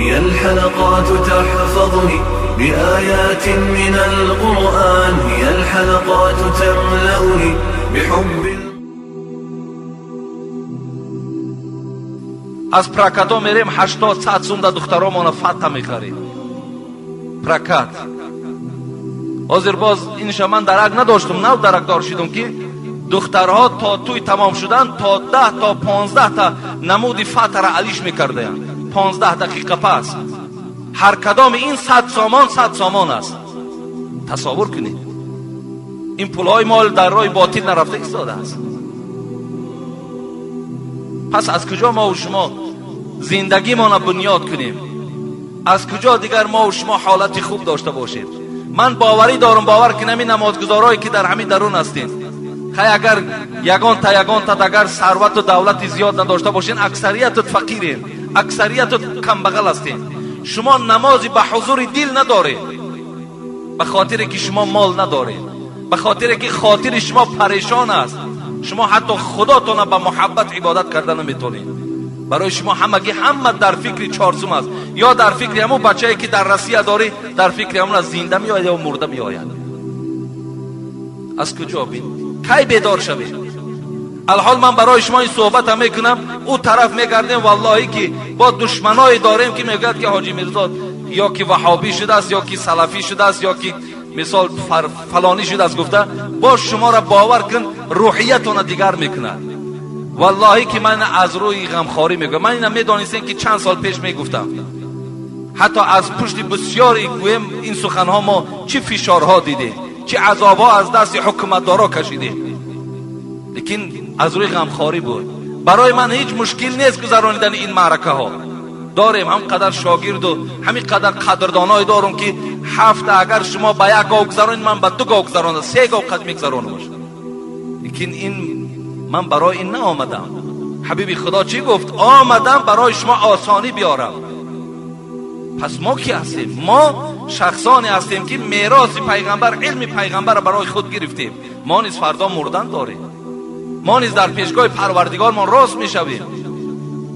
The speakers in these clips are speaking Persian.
هي الحلقات تحفظني بآيات من القرآن، هي الحلقات تملأني بحب. از پراکاتا میریم 80-100 سوم در دخترامون فتا میخریم. پراکات حاضر باز اینشا من درک نداشتم، نو درک دار شدم که دخترها تا توی تمام شدن تا 10 تا 15 تا نمودی فتا را علیش میکرده 15 دقیقه پس. هر کدام این 100 سامان است. تصور کنید این پولهای مال در راه باطل نرفته ایستاده است. پس از کجا ما و شما زندگی ما بنیاد کنیم؟ از کجا دیگر ما و شما حالت خوب داشته باشیم؟ من باوری دارم، باور کنم این نمازگزارایی که در همین درون هستین، خیلی اگر یگان تا اگر ثروت و دولت زیاد نداشته باشین، اکثریت فقیرین، اکثریت کم بغل هستین. شما نمازی به حضور دل ندارید به خاطر که شما مال ندارید، به خاطر که خاطر شما پریشان است. شما حتی خداتون به محبت عبادت کردن نمیتونید. برای شما همگی همه در فکر چارسوم است، یا در فکر همون بچه‌ای که در رسیه داری، در فکر همون زنده میآید یا مرده میآید. از کجا بین؟ کی بیدار شوید؟ الحال من برای شما این صحبت هم میکنم، او طرف میگردیم والله که با دشمنای داریم که میگوید که حاجی میرزا یا که وهابی شده است یا که سلفی شده است یا که مثال فلانی شده است، گفته با شما را باور کن روحیتون دیگر میکنه. والله که من از روی غمخواری میگم. من اینم میدانستم که چند سال پیش میگفتم، حتی از پشت بسیاری گویم این سخنها ما چه فشارها دیده، چه عذابها از دست حکومتدارا کشیده، لیکن از روی غمخواری بود. برای من هیچ مشکل نیست گذرانیدن این معرکه ها. داریم هم قدر شاگرد و همین قدر قدردانای دارم که هفته اگر شما با یک گاو گذرانید، من با 2 گاو گذرانم، 3 گاو قد میگذرانم. لیکن این من برای این نه آمدم. حبیب خدا چی گفت؟ آمدم برای شما آسانی بیارم. پس ما کی هستیم؟ ما شخصانی هستیم که میراث پیغمبر، علم پیغمبر را برای خود گرفتیم. ما نیز فردا مردن داریم، ما نیز در پیشگاه پروردگار ما راست میشویم.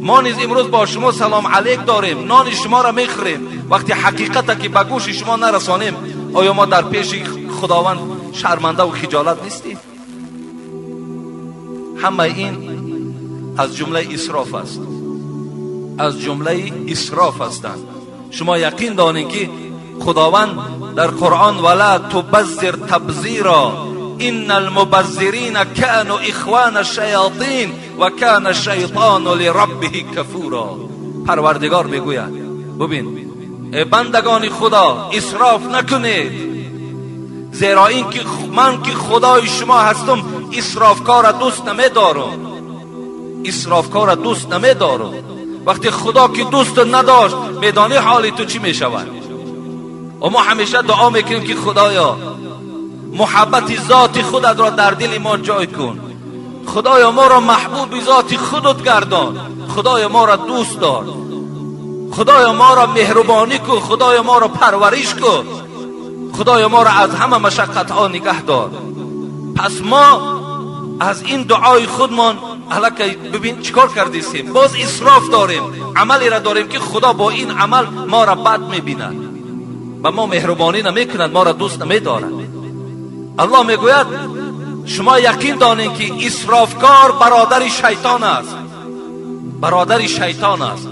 ما نیز امروز با شما سلام علیک داریم، نان شما را میخوریم. وقتی حقیقت که به گوش شما نرسانیم، آیا ما در پیش خداوند شرمنده و خجالت نیستیم؟ همه این از جمله اسراف است، از جمله اسراف هستند. شما یقین دانید که خداوند در قرآن ولا تبذر تبذیرا ان المبذرین كانوا اخوان الشیاطین و کان الشیطان لربه کفورا. پروردگار میگوید ببین ای بندگان خدا، اسراف نکنید، زیرا این که من که خدای شما هستم اسرافکار دوست نمیدارم، اسرافکار دوست نمیدارم. وقتی خدا که دوست نداشت، میدانی حالی تو چی میشود؟ و ما همیشه دعا میکنیم که خدایا محبت ذات خودت را در دل ما جای کن، خدایا ما را محبوب ذات خودت گردان، خدایا ما را دوست دار، خدایا ما را مهربانی کن، خدایا ما را پرورش کن، خدایا ما را از همه مشقت ها نگه دار. پس ما از این دعای خودمان الکی ببین چیکار کردیم، باز اسراف داریم، عملی را داریم که خدا با این عمل ما را بد میبیند، با ما مهربانی نمیکند، ما را دوست نمیدارد. الله میگوید شما یقین دانید که اسرافکار برادر شیطان است، برادر شیطان است،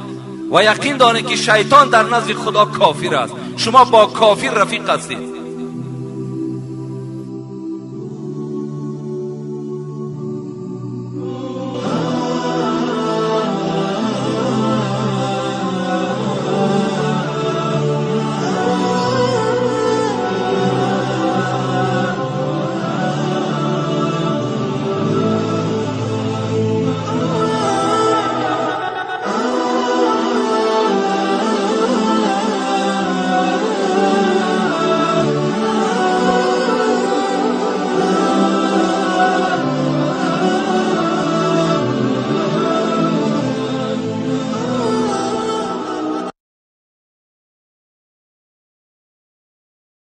و یقین دانید که شیطان در نزد خدا کافر است. شما با کافر رفیق هستید.